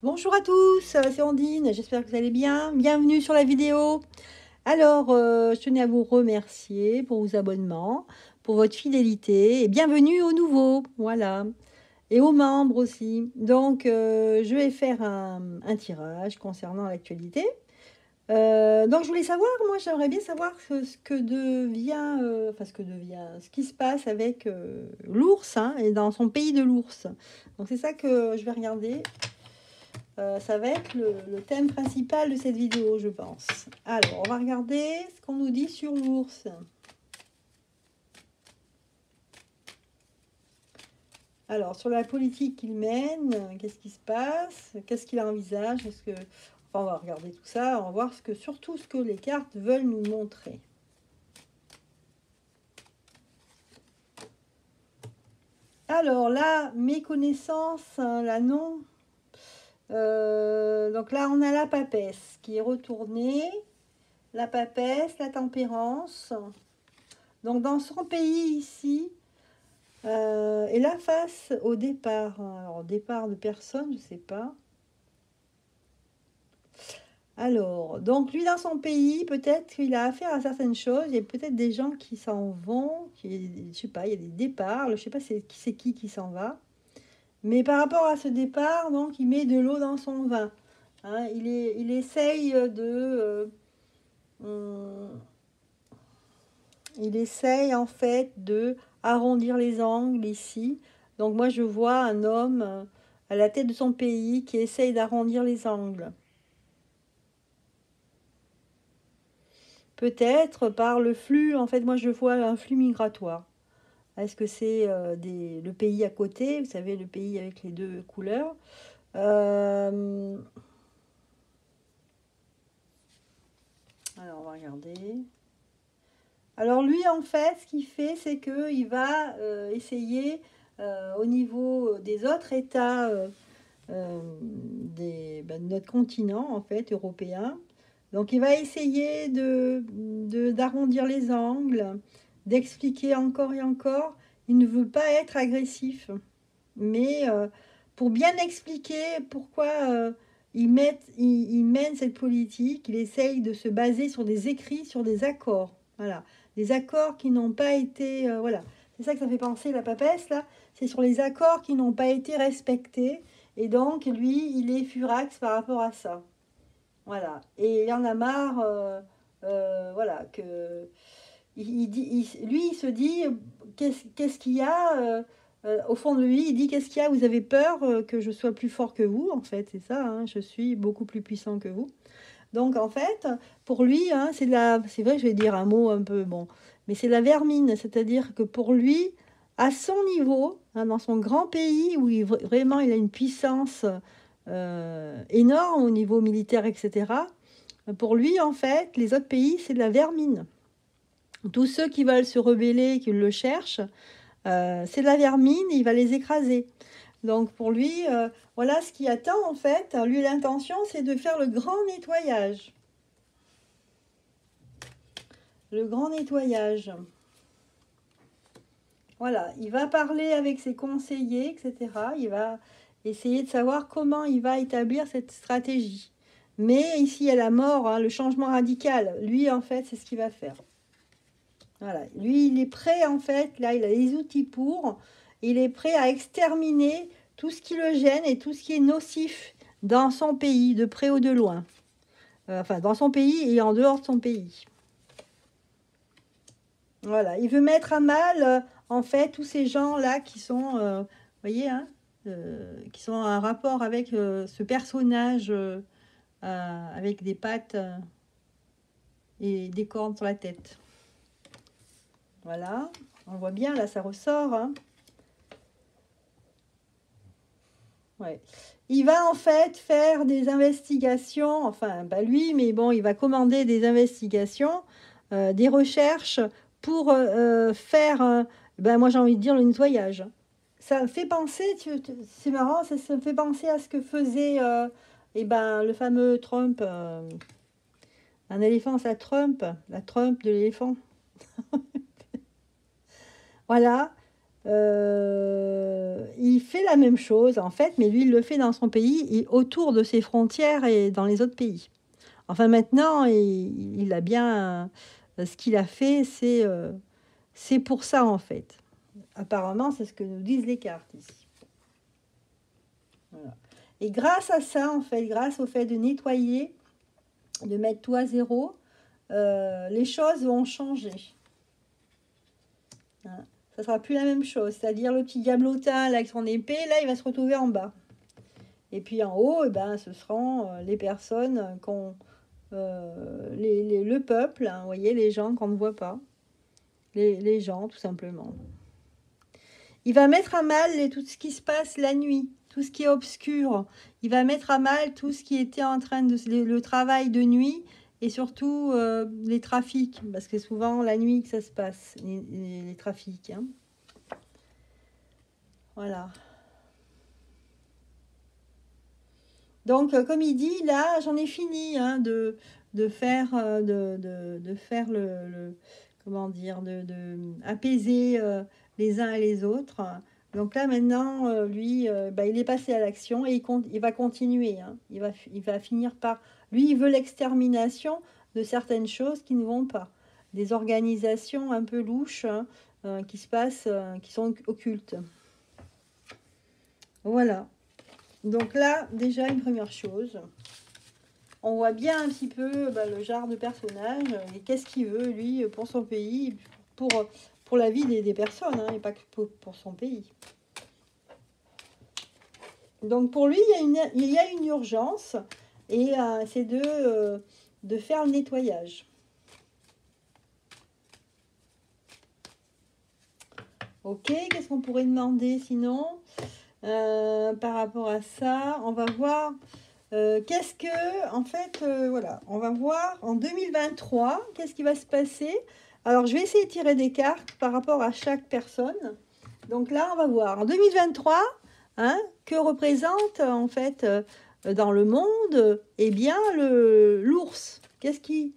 Bonjour à tous, c'est Ondine, j'espère que vous allez bien. Bienvenue sur la vidéo. Alors, je tenais à vous remercier pour vos abonnements, pour votre fidélité et bienvenue aux nouveaux, voilà, et aux membres aussi. Donc, je vais faire un tirage concernant l'actualité. Donc, je voulais savoir, moi, j'aimerais bien savoir ce que devient, enfin, ce qui se passe avec l'ours, hein, et dans son pays de l'ours. Donc, c'est ça que je vais regarder. Ça va être le thème principal de cette vidéo, je pense. Alors, on va regarder ce qu'on nous dit sur l'ours. Alors, sur la politique qu'il mène, qu'est-ce qui se passe? Qu'est-ce qu'il envisage? Enfin, on va regarder tout ça, on va voir surtout ce que les cartes veulent nous montrer. Alors là, mes connaissances, là non. Donc là, on a la papesse qui est retournée. La papesse, la tempérance. Donc dans son pays ici, et là, face au départ, alors départ de personne, je sais pas. Alors, donc lui dans son pays, peut-être qu'il a affaire à certaines choses. Il y a peut-être des gens qui s'en vont, je sais pas, il y a des départs. Je sais pas c'est qui s'en va. Mais par rapport à ce départ, donc il met de l'eau dans son vin. Hein, il essaye il essaye en fait de arrondir les angles ici. Donc moi je vois un homme à la tête de son pays qui essaye d'arrondir les angles. Peut-être par le flux, en fait moi je vois un flux migratoire. Est-ce que c'est le pays à côté, vous savez le pays avec les deux couleurs. Alors on va regarder. Alors lui en fait ce qu'il fait c'est qu'il va essayer au niveau des autres États de notre continent, en fait, européen. Donc, il va essayer d'arrondir les angles, d'expliquer encore et encore. Il ne veut pas être agressif, mais pour bien expliquer pourquoi il mène cette politique, il essaye de se baser sur des écrits, sur des accords. Voilà. Des accords qui n'ont pas été... voilà. C'est ça que ça fait penser, la papesse, là. C'est sur les accords qui n'ont pas été respectés. Et donc, lui, il est furax par rapport à ça. Voilà. Et il en a marre, voilà, que... lui, il se dit, qu'est-ce qu'il y a au fond de lui, il dit, qu'est-ce qu'il y a? Vous avez peur que je sois plus fort que vous, en fait, c'est ça, hein, je suis beaucoup plus puissant que vous. Donc, en fait, pour lui, hein, c'est vrai, je vais dire un mot un peu, bon, mais c'est la vermine, c'est-à-dire que pour lui, à son niveau, hein, dans son grand pays, où vraiment il a une puissance énorme au niveau militaire, etc., pour lui, en fait, les autres pays, c'est de la vermine. Tous ceux qui veulent se rebeller, qui le cherchent, c'est de la vermine, et il va les écraser. Donc pour lui, voilà ce qui attend en fait. Lui, l'intention, c'est de faire le grand nettoyage. Le grand nettoyage. Voilà, il va parler avec ses conseillers, etc. Il va essayer de savoir comment il va établir cette stratégie. Mais ici, il y a la mort, hein, le changement radical. Lui, en fait, c'est ce qu'il va faire. Voilà, lui, il est prêt, en fait, là, il a les outils pour. Il est prêt à exterminer tout ce qui le gêne et tout ce qui est nocif dans son pays, de près ou de loin. Enfin, dans son pays et en dehors de son pays. Voilà, il veut mettre à mal, en fait, tous ces gens-là qui sont, vous voyez, hein, qui sont en rapport avec ce personnage avec des pattes et des cornes sur la tête. Voilà, on voit bien, là, ça ressort. Hein. Ouais. Il va en fait faire des investigations, enfin, pas lui, mais bon, il va commander des investigations, des recherches pour faire, ben, moi j'ai envie de dire le nettoyage. Ça me fait penser, c'est marrant, ça me fait penser à ce que faisait eh ben, le fameux Trump. Un éléphant, ça Trump, la Trump de l'éléphant. Voilà. il fait la même chose, en fait, mais lui, il le fait dans son pays, autour de ses frontières et dans les autres pays. Enfin, maintenant, il a bien... ce qu'il a fait, c'est pour ça, en fait. Apparemment, c'est ce que nous disent les cartes ici. Voilà. Et grâce à ça, en fait, grâce au fait de nettoyer, de mettre tout à zéro, les choses vont changer. Hein. Ça sera plus la même chose. C'est-à-dire le petit diablotin là, avec son épée, là, il va se retrouver en bas. Et puis en haut, eh ben, ce seront les personnes qu'on... le peuple, hein, vous voyez, les gens qu'on ne voit pas. Les gens, tout simplement. Il va mettre à mal tout ce qui se passe la nuit, tout ce qui est obscur. Il va mettre à mal tout ce qui était en train de... le travail de nuit et surtout les trafics, parce que c'est souvent la nuit que ça se passe, les trafics. Hein. Voilà. Donc, comme il dit, là, j'en ai fini hein, de faire, de faire comment dire, apaiser les uns et les autres. Donc là, maintenant, lui, bah, il est passé à l'action et il va continuer. Hein. Il va finir par... Lui, il veut l'extermination de certaines choses qui ne vont pas. Des organisations un peu louches hein, qui se passent, qui sont occultes. Voilà. Donc là, déjà, une première chose. On voit bien un petit peu bah, le genre de personnage et qu'est-ce qu'il veut, lui, pour son pays, pour la vie des personnes, hein, et pas que pour son pays. Donc pour lui, il y a une urgence et c'est de faire le nettoyage. Ok, qu'est-ce qu'on pourrait demander sinon par rapport à ça? On va voir... qu'est-ce que, en fait, voilà, on va voir en 2023, qu'est-ce qui va se passer. Alors, je vais essayer de tirer des cartes par rapport à chaque personne. Donc là, on va voir en 2023, hein, que représente, en fait, dans le monde, eh bien, l'ours. Qu'est-ce qu'il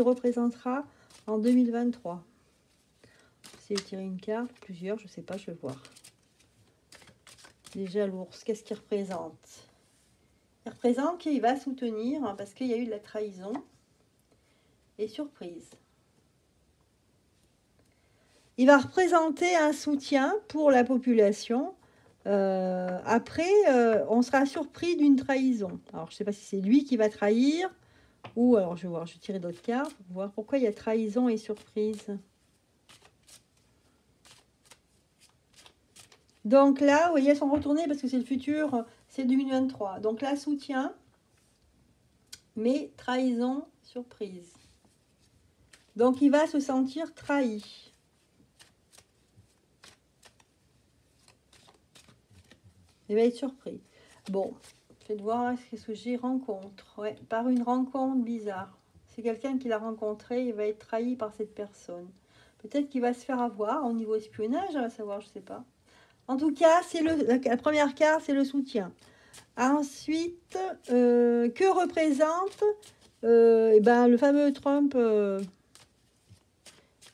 représentera en 2023? Je vais essayer de tirer une carte, plusieurs, je ne sais pas, je vais voir. Déjà, l'ours, qu'est-ce qu'il représente? Il représente qu'il va soutenir hein, parce qu'il y a eu de la trahison et surprise. Il va représenter un soutien pour la population. Après, on sera surpris d'une trahison. Alors, je ne sais pas si c'est lui qui va trahir ou alors je vais voir, je vais tirer d'autres cartes pour voir pourquoi il y a trahison et surprise. Donc là, vous voyez, elles sont retournées parce que c'est le futur, c'est 2023. Donc là, soutien, mais trahison, surprise. Donc il va se sentir trahi. Il va être surpris. Bon, je vais voir ce que j'y rencontre. Ouais, par une rencontre bizarre. C'est quelqu'un qui l'a rencontré, il va être trahi par cette personne. Peut-être qu'il va se faire avoir au niveau espionnage, à savoir, je ne sais pas. En tout cas, c'est la première carte, c'est le soutien. Ensuite, que représente eh ben, le fameux Trump,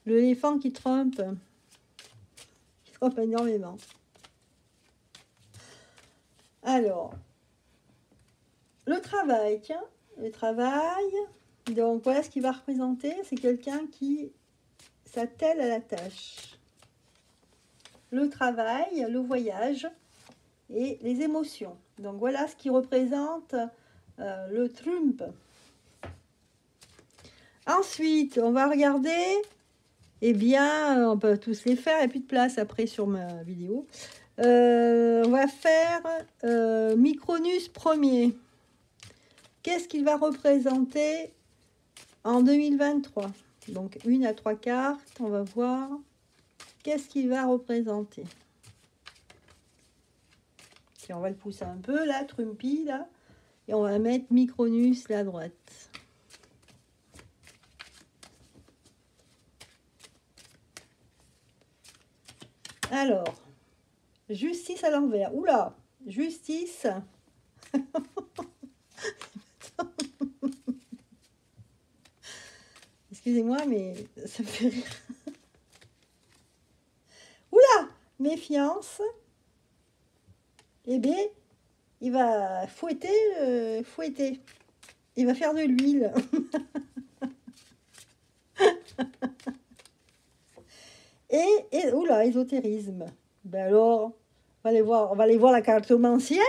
l'éléphant qui trompe énormément. Alors, le travail, tiens, le travail. Donc, voilà ce qu'il va représenter. C'est quelqu'un qui s'attelle à la tâche. Le travail, le voyage et les émotions. Donc, voilà ce qui représente le Trump. Ensuite, on va regarder. Eh bien, on peut tous les faire. Il n'y a plus de place après sur ma vidéo. On va faire Micronus premier. Qu'est-ce qu'il va représenter en 2023? Donc, 1 à 3 cartes. On va voir qu'est-ce qu'il va représenter. Et on va le pousser un peu, là, Trumpy, là. Et on va mettre Micronus, là, à droite. Alors, justice à l'envers. Oula, justice. Excusez-moi, mais ça me fait rire. méfiance. Eh bien, il va fouetter, fouetter. Il va faire de l'huile. Oula, ésotérisme. Ben alors, on va aller voir la cartomancienne.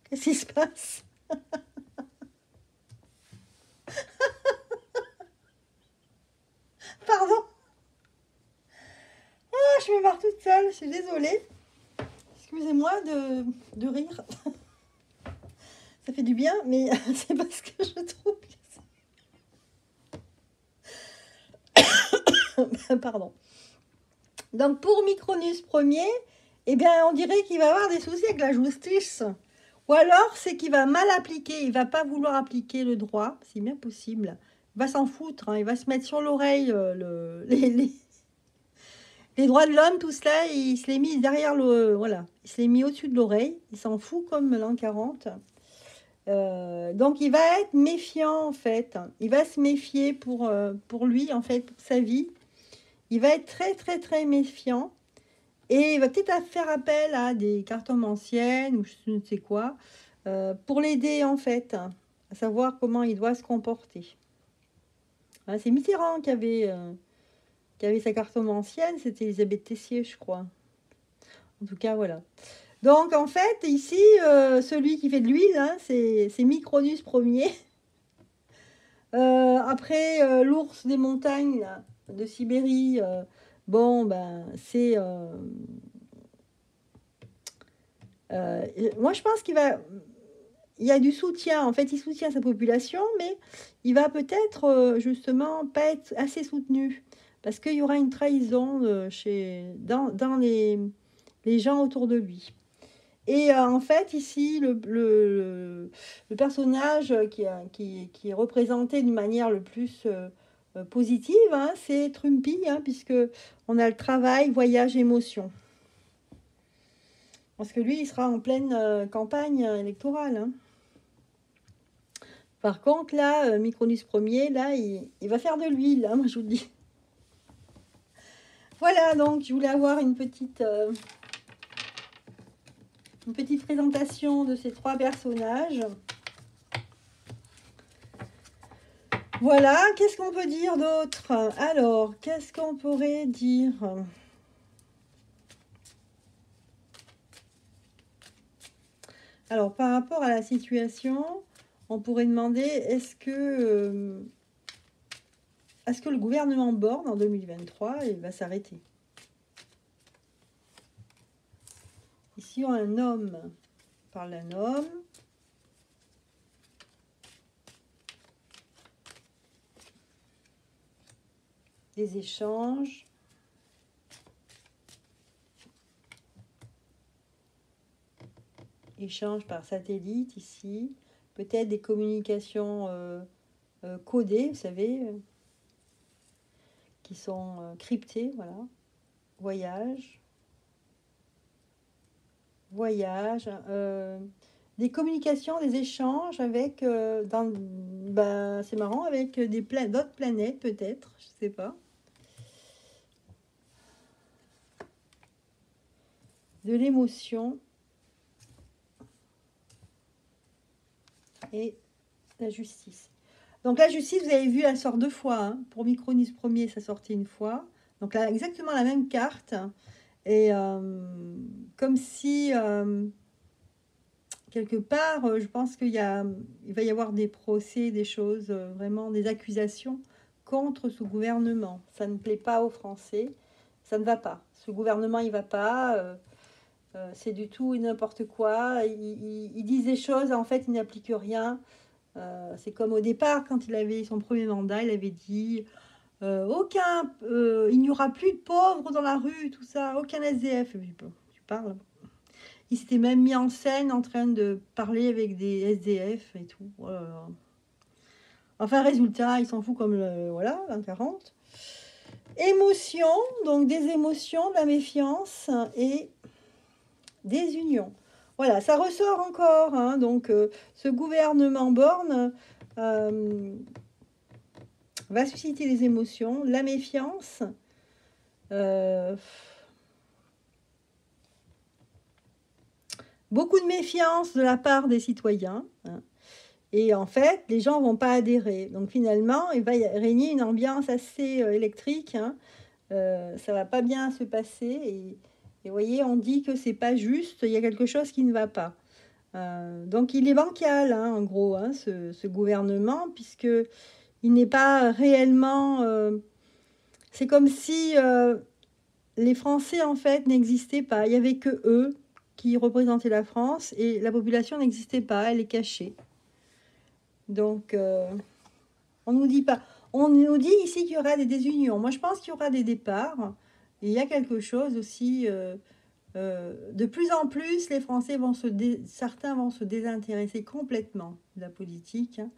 Qu'est-ce qui se passe? Pardon. Ah, je me marre toute seule, je suis désolée. Excusez-moi de rire. Ça fait du bien, mais c'est parce que je trouve que pardon. Donc pour Micronus Ier, eh bien on dirait qu'il va avoir des soucis avec la justice. Ou alors c'est qu'il va mal appliquer, il va pas vouloir appliquer le droit, c'est bien possible. Il va s'en foutre, hein, il va se mettre sur l'oreille les droits de l'homme, tout cela, il se les mis derrière le... Voilà, il se les mis au-dessus de l'oreille, il s'en fout comme l'an 40. Donc il va être méfiant en fait, il va se méfier pour lui en fait, pour sa vie. Il va être très très très méfiant et il va peut-être faire appel à des cartomanciennes ou je ne sais quoi pour l'aider en fait à savoir comment il doit se comporter. Hein, c'est Mitterrand qui avait sa cartomancienne, c'était Elisabeth Tessier je crois. En tout cas voilà. Donc en fait ici celui qui fait de l'huile hein, c'est Micronus Ier. Après l'ours des montagnes là, de Sibérie, bon ben c'est moi je pense qu'il va il y a du soutien en fait il soutient sa population mais il va peut-être justement pas être assez soutenu parce qu'il y aura une trahison dans les gens autour de lui. Et en fait, ici, le personnage qui est représenté d'une manière le plus positive, hein, c'est Trumpy, hein, puisque on a le travail, voyage, émotion. Parce que lui, il sera en pleine campagne électorale. Hein. Par contre, là, Micronus Ier, là, il va faire de l'huile, hein, moi je vous le dis. Voilà, donc je voulais avoir une petite présentation de ces trois personnages. Voilà, qu'est-ce qu'on peut dire d'autre? Alors, qu'est-ce qu'on pourrait dire? Alors, par rapport à la situation, on pourrait demander est-ce que le gouvernement Borne en 2023 il va s'arrêter? Ici, on a un homme, on parle d'un homme. Des échanges. Échanges par satellite ici. Peut-être des communications codées, vous savez, qui sont cryptées, voilà. Voyage. Voyage. Des communications, des échanges avec, c'est marrant, avec d'autres planètes peut-être, je sais pas. De l'émotion et la justice. Donc la justice, vous avez vu, elle sort deux fois. Hein. Pour Micronus Ier, ça sortait une fois. Donc là, exactement la même carte. Et comme si, quelque part, je pense il va y avoir des procès, des choses, vraiment des accusations contre ce gouvernement. Ça ne plaît pas aux Français. Ça ne va pas. Ce gouvernement, il ne va pas. C'est du tout et n'importe quoi. Ils disent des choses, en fait, ils n'appliquent rien. C'est comme au départ, quand il avait son premier mandat, il avait dit il n'y aura plus de pauvres dans la rue, tout ça, aucun SDF. Tu parles. Il s'était même mis en scène en train de parler avec des SDF et tout. Oh là là. Enfin, résultat, il s'en fout comme voilà, 40. Émotion, donc des émotions, de la méfiance et des unions. Voilà, ça ressort encore. Hein, donc, ce gouvernement Borne va susciter les émotions, la méfiance. beaucoup de méfiance de la part des citoyens, hein. Et en fait, les gens ne vont pas adhérer. Donc finalement, il va y régner une ambiance assez électrique, hein. Ça ne va pas bien se passer. Et vous voyez, on dit que c'est pas juste, il y a quelque chose qui ne va pas. Donc il est bancal, hein, en gros, hein, ce gouvernement, puisque il n'est pas réellement... c'est comme si les Français, en fait, n'existaient pas. Il n'y avait que eux qui représentaient la France et la population n'existait pas, elle est cachée. Donc, on nous dit pas. On nous dit ici qu'il y aura des désunions. Moi, je pense qu'il y aura des départs. Et il y a quelque chose aussi. De plus en plus, les Français certains vont se désintéresser complètement de la politique, hein.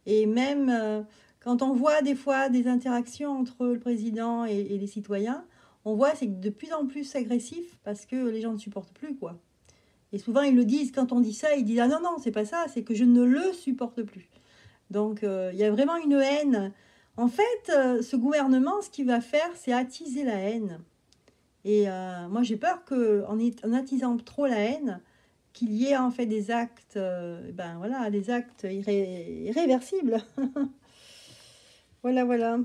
Et même quand on voit des fois des interactions entre le président et les citoyens, on voit c'est de plus en plus agressif parce que les gens ne supportent plus, quoi. Et souvent, ils le disent, quand on dit ça, ils disent « Ah non, non, c'est pas ça, c'est que je ne le supporte plus ». Donc, il y a vraiment une haine. En fait, ce gouvernement, ce qu'il va faire, c'est attiser la haine. Et moi, j'ai peur qu'en attisant trop la haine, qu'il y ait en fait des actes, ben voilà, des actes irréversibles. Voilà, voilà.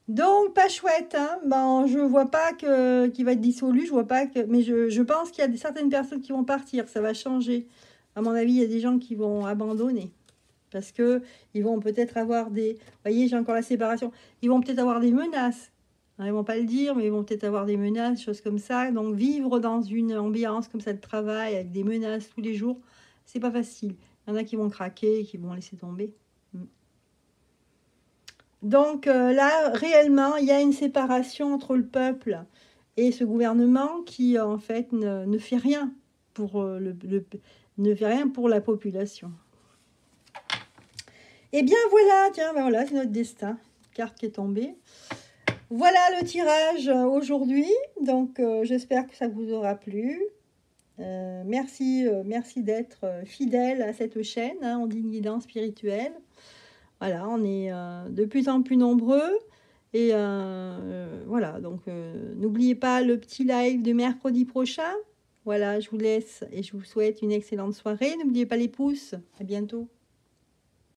Donc, pas chouette, hein. Ben, je vois pas qu'il va être dissolu, je vois pas que... Mais je pense qu'il y a certaines personnes qui vont partir, ça va changer. À mon avis, il y a des gens qui vont abandonner. Parce que ils vont peut-être avoir des... Vous voyez, j'ai encore la séparation. Ils vont peut-être avoir des menaces. Hein, ils vont pas le dire, mais ils vont peut-être avoir des menaces, choses comme ça. Donc, vivre dans une ambiance comme ça de travail, avec des menaces tous les jours, c'est pas facile. Il y en a qui vont craquer, qui vont laisser tomber. Donc là, réellement, il y a une séparation entre le peuple et ce gouvernement qui, en fait, ne fait rien pour, ne fait rien pour la population. Eh bien, voilà, tiens, ben voilà, c'est notre destin. Carte qui est tombée. Voilà le tirage aujourd'hui. Donc, j'espère que ça vous aura plu. Merci d'être fidèle à cette chaîne, hein, Ondine Guidance Spirituelle. Voilà, on est de plus en plus nombreux. Et voilà, donc n'oubliez pas le petit live de mercredi prochain. Voilà, je vous laisse et je vous souhaite une excellente soirée. N'oubliez pas les pouces. À bientôt.